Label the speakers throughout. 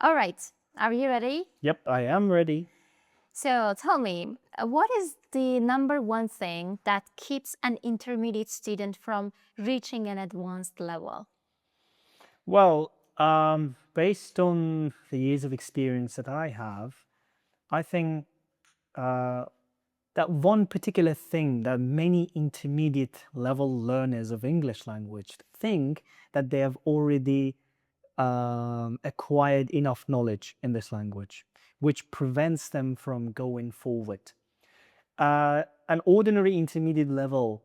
Speaker 1: All right, are you ready?
Speaker 2: Yep, I am ready.
Speaker 1: So tell me, what is the number one thing that keeps an intermediate student from reaching an advanced level?
Speaker 2: Well, based on the years of experience that I have, I think uh, that one particular thing that many intermediate level learners of English language think that they have already acquired enough knowledge in this language, which prevents them from going forward. An ordinary intermediate level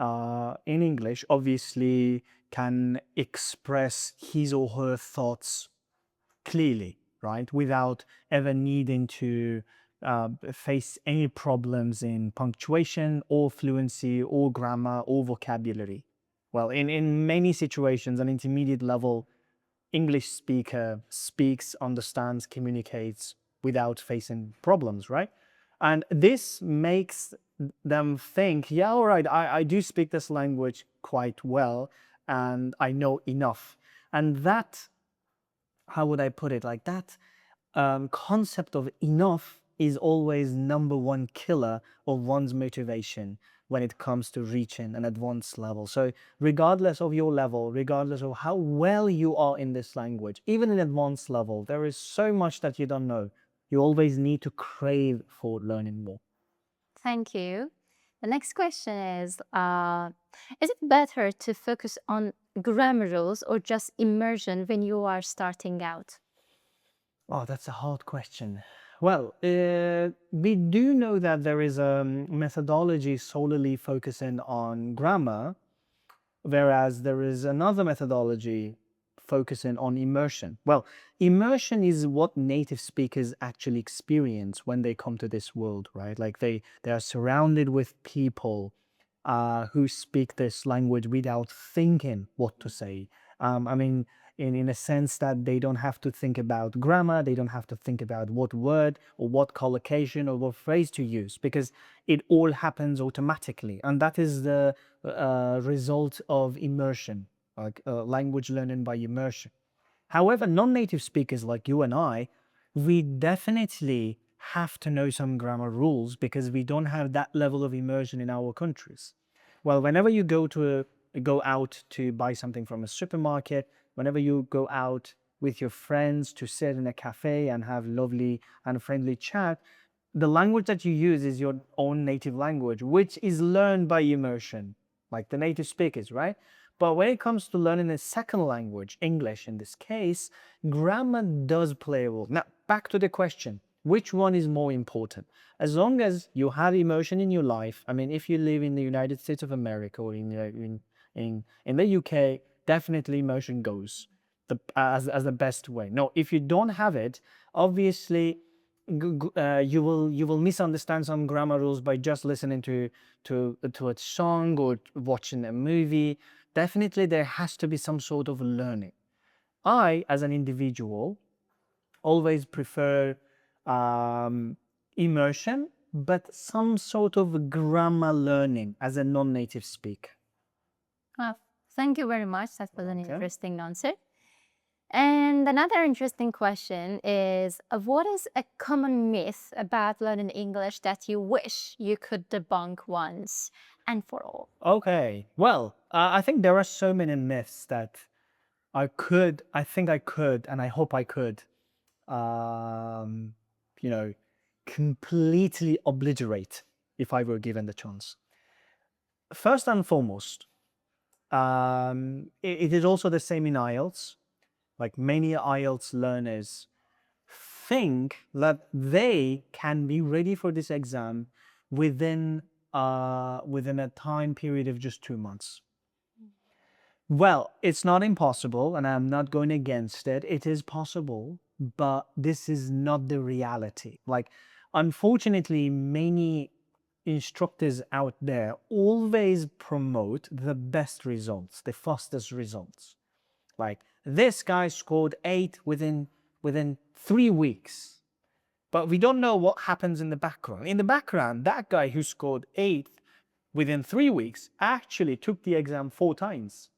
Speaker 2: in English obviously can express his or her thoughts clearly, right? Without ever needing to face any problems in punctuation or fluency or grammar or vocabulary. Well, in many situations, an intermediate level English speaker speaks, understands, communicates without facing problems, right? And this makes them think, yeah, all right, I do speak this language quite well and I know enough. And that, how would I put it, like that concept of enough is always number one killer of one's motivation when it comes to reaching an advanced level. So regardless of your level, regardless of how well you are in this language, even in advanced level, there is so much that you don't know. You always need to crave for learning more.
Speaker 1: Thank you. The next question is it better to focus on grammar rules or just immersion when you are starting out?
Speaker 2: Oh, that's a hard question. Well, we do know that there is a methodology solely focusing on grammar, whereas there is another methodology focusing on immersion. Well, immersion is what native speakers actually experience when they come to this world, right? Like they are surrounded with people who speak this language without thinking what to say. I mean, in a sense that they don't have to think about grammar, they don't have to think about what word or what collocation or what phrase to use because it all happens automatically. And that is the result of immersion, like language learning by immersion. However, non-native speakers like you and I, we definitely have to know some grammar rules because we don't have that level of immersion in our countries. Well, whenever you go out to buy something from a supermarket, whenever you go out with your friends to sit in a cafe and have lovely and friendly chat, the language that you use is your own native language, which is learned by immersion, like the native speakers, right? But when it comes to learning a second language, English in this case, grammar does play a role. Now, back to the question, which one is more important? As long as you have immersion in your life, I mean, if you live in the United States of America or in the UK, definitely immersion goes as the best way. No, if you don't have it, obviously you will misunderstand some grammar rules by just listening to a song or watching a movie. Definitely there has to be some sort of learning. I, as an individual, always prefer immersion, but some sort of grammar learning as a non-native speaker.
Speaker 1: Uh, Thank you very much. That was an
Speaker 2: Okay.
Speaker 1: interesting answer. And another interesting question is what is a common myth about learning English that you wish you could debunk once and for all?
Speaker 2: Okay. Well, I think there are so many myths that I think I could, and I hope I could, um, you know, completely obliterate if I were given the chance. First and foremost, it is also the same in IELTS. Like many IELTS learners think that they can be ready for this exam within a time period of just 2 months. Well, it's not impossible, and I'm not going against it. It is possible, but this is not the reality. Like, unfortunately, many instructors out there always promote the best results, the fastest results. Like, this guy scored 8 within 3 weeks. But we don't know what happens in the background. In the background, that guy who scored 8 within 3 weeks actually took the exam 4 times.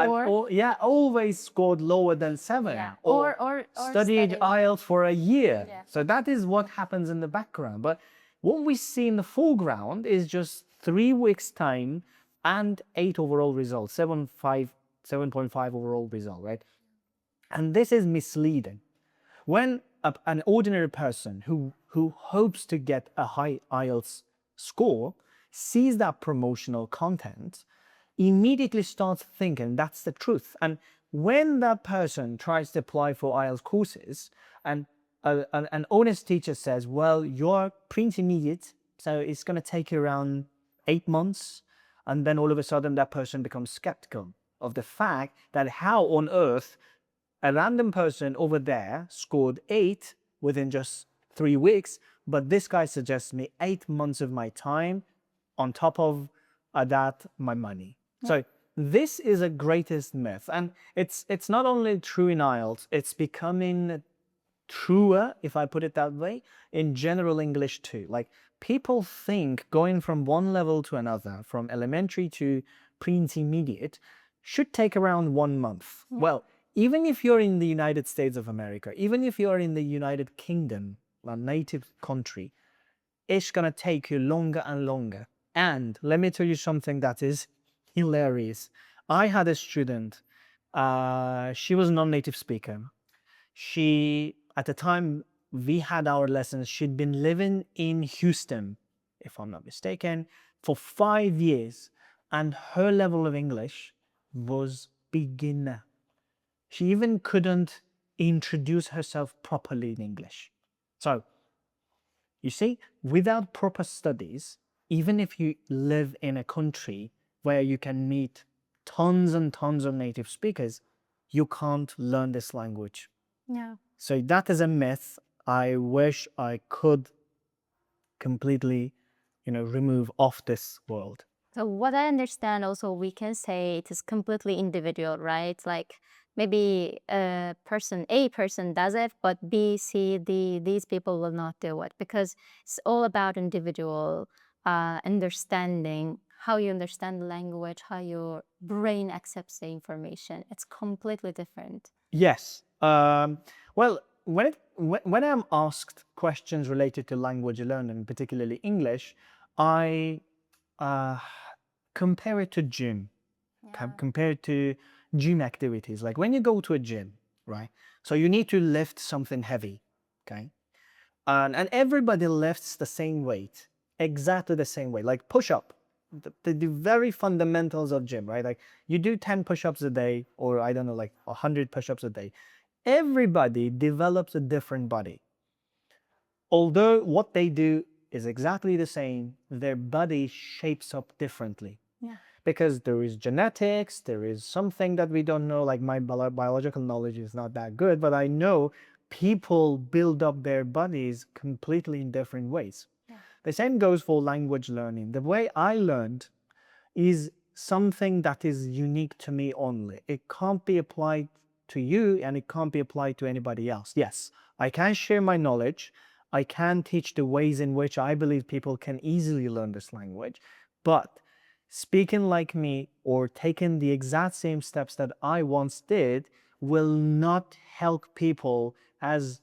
Speaker 1: Or
Speaker 2: yeah, always scored lower than 7,
Speaker 1: yeah, or
Speaker 2: studied
Speaker 1: study.
Speaker 2: IELTS for a year.
Speaker 1: Yeah.
Speaker 2: So that is what happens in the background. But what we see in the foreground is just 3 weeks time and 8 overall results, 7.5 overall result, right? And this is misleading. When an ordinary person who hopes to get a high IELTS score sees that promotional content, immediately starts thinking that's the truth. And when that person tries to apply for IELTS courses and an honest teacher says, well, you're pre-intermediate, so it's going to take you around 8 months, and then all of a sudden that person becomes skeptical of the fact that how on earth a random person over there scored 8 within just 3 weeks, but this guy suggests me 8 months of my time on top of that, my money. Yeah. So this is a greatest myth. And it's not only true in IELTS, it's becoming truer, if I put it that way, in general English too. Like people think going from one level to another, from elementary to pre-intermediate, should take around 1 month. Yeah. Well, even if you're in the United States of America, even if you're in the United Kingdom, a native country, it's gonna take you longer and longer. And let me tell you something that is hilarious. I had a student, she was a non-native speaker. She, at the time we had our lessons, she'd been living in Houston, if I'm not mistaken, for 5 years, and her level of English was beginner. She even couldn't introduce herself properly in English. So, you see, without proper studies, even if you live in a country where you can meet tons and tons of native speakers, you can't learn this language.
Speaker 1: Yeah.
Speaker 2: So that is a myth I wish I could completely, remove off this world.
Speaker 1: So what I understand also, we can say it is completely individual, right? Like maybe a person does it, but B, C, D, these people will not do it, because it's all about individual understanding, how you understand the language, how your brain accepts the information. It's completely different.
Speaker 2: Yes. Well, when I'm asked questions related to language learning, particularly English, I compare it to gym.
Speaker 1: Yeah.
Speaker 2: Compare it to gym activities. Like when you go to a gym, right? So you need to lift something heavy, okay? And everybody lifts the same weight, exactly the same way, like push up. The very fundamentals of gym, right? Like you do 10 push-ups a day, or I don't know, like 100 push-ups a day. Everybody develops a different body. Although what they do is exactly the same, their body shapes up differently.
Speaker 1: Yeah.
Speaker 2: Because there is genetics, there is something that we don't know, like my biological knowledge is not that good, but I know people build up their bodies completely in different ways. Yeah. The same goes for language learning. The way I learned is something that is unique to me only. It can't be applied to you, and it can't be applied to anybody else. Yes, I can share my knowledge. I can teach the ways in which I believe people can easily learn this language, but speaking like me or taking the exact same steps that I once did will not help people as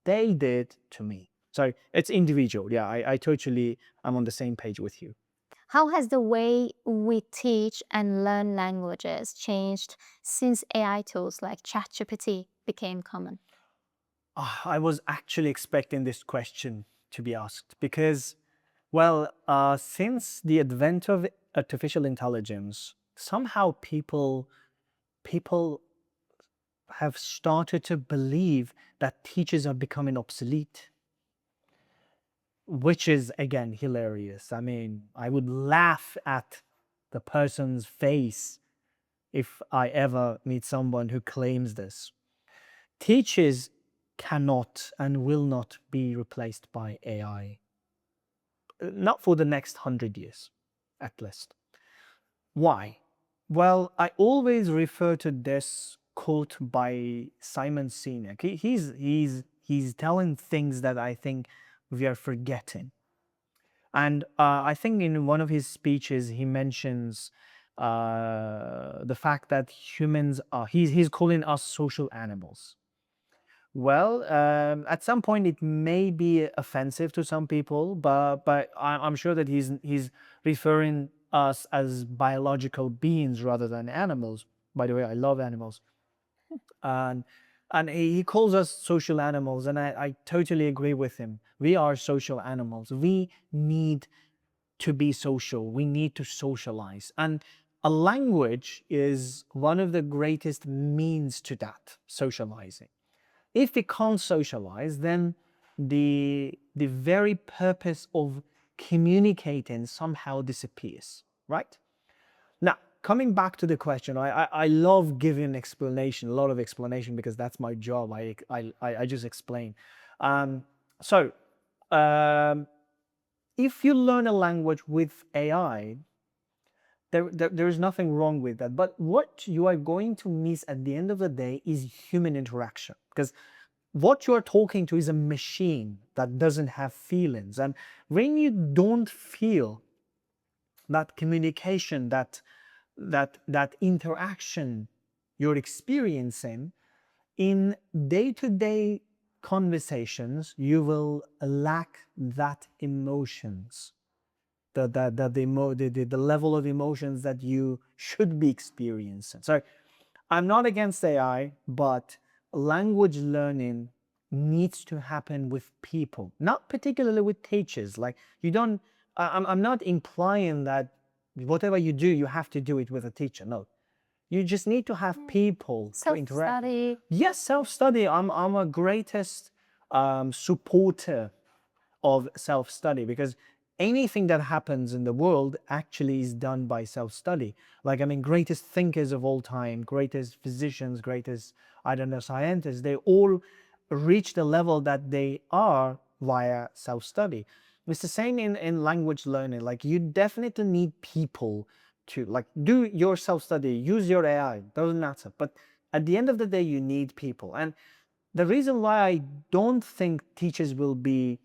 Speaker 2: they did to me. So it's individual. Yeah, I totally am on the same page with you.
Speaker 1: How has the way we teach and learn languages changed since AI tools like ChatGPT became common?
Speaker 2: I was actually expecting this question to be asked because, well, since the advent of artificial intelligence, somehow people have started to believe that teachers are becoming obsolete, which is again hilarious. I mean, I would laugh at the person's face if I ever meet someone who claims this. Teachers cannot and will not be replaced by AI. Not for the next 100 years, at least. Why? Well, I always refer to this quote by Simon Sinek. He's telling things that I think we are forgetting. And I think in one of his speeches, he mentions the fact that humans are, he's calling us social animals. Well, at some point it may be offensive to some people, but I'm sure that he's referring us as biological beings rather than animals. By the way, I love animals, and he calls us social animals, and I totally agree with him. We are social animals. We need to be social. We need to socialize, and a language is one of the greatest means to that socializing. If we can't socialize, then the very purpose of communicating somehow disappears, right? Now, coming back to the question, I love giving explanation, a lot of explanation, because that's my job. I just explain. Um, so, um, if you learn a language with AI, there is nothing wrong with that. But what you are going to miss at the end of the day is human interaction, because what you're talking to is a machine that doesn't have feelings. And when you don't feel that communication, that interaction you're experiencing in day-to-day conversations, you will lack that emotions, the level of emotions that you should be experiencing. So I'm not against AI, but language learning needs to happen with people, not particularly with teachers. Like, you don't, I'm not implying that whatever you do, you have to do it with a teacher. No, you just need to have people to interact.
Speaker 1: Self-study.
Speaker 2: Yes, self-study. I'm a greatest supporter of self-study, because anything that happens in the world actually is done by self-study. Like, I mean, greatest thinkers of all time, greatest physicians, greatest, I don't know, scientists, they all reach the level that they are via self-study. It's the same in language learning. Like, you definitely need people to, like, do your self-study, use your AI, doesn't matter. But at the end of the day, you need people. And the reason why I don't think teachers will be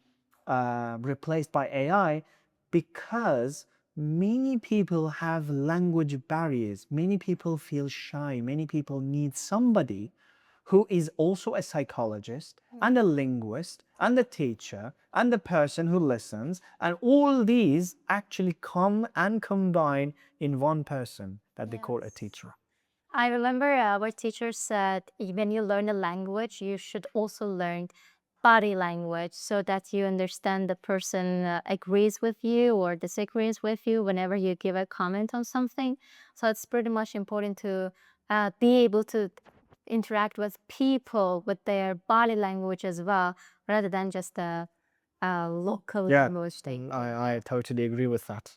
Speaker 2: replaced by AI, because many people have language barriers. Many people feel shy. Many people need somebody who is also a psychologist and a linguist and a teacher and the person who listens. And all these actually come and combine in one person that they call a teacher.
Speaker 1: I remember our teacher said when you learn a language, you should also learn body language so that you understand the person agrees with you or disagrees with you whenever you give a comment on something. So it's pretty much important to be able to interact with people with their body language as well, rather than just a local
Speaker 2: Yeah,
Speaker 1: language thing.
Speaker 2: I totally agree with that.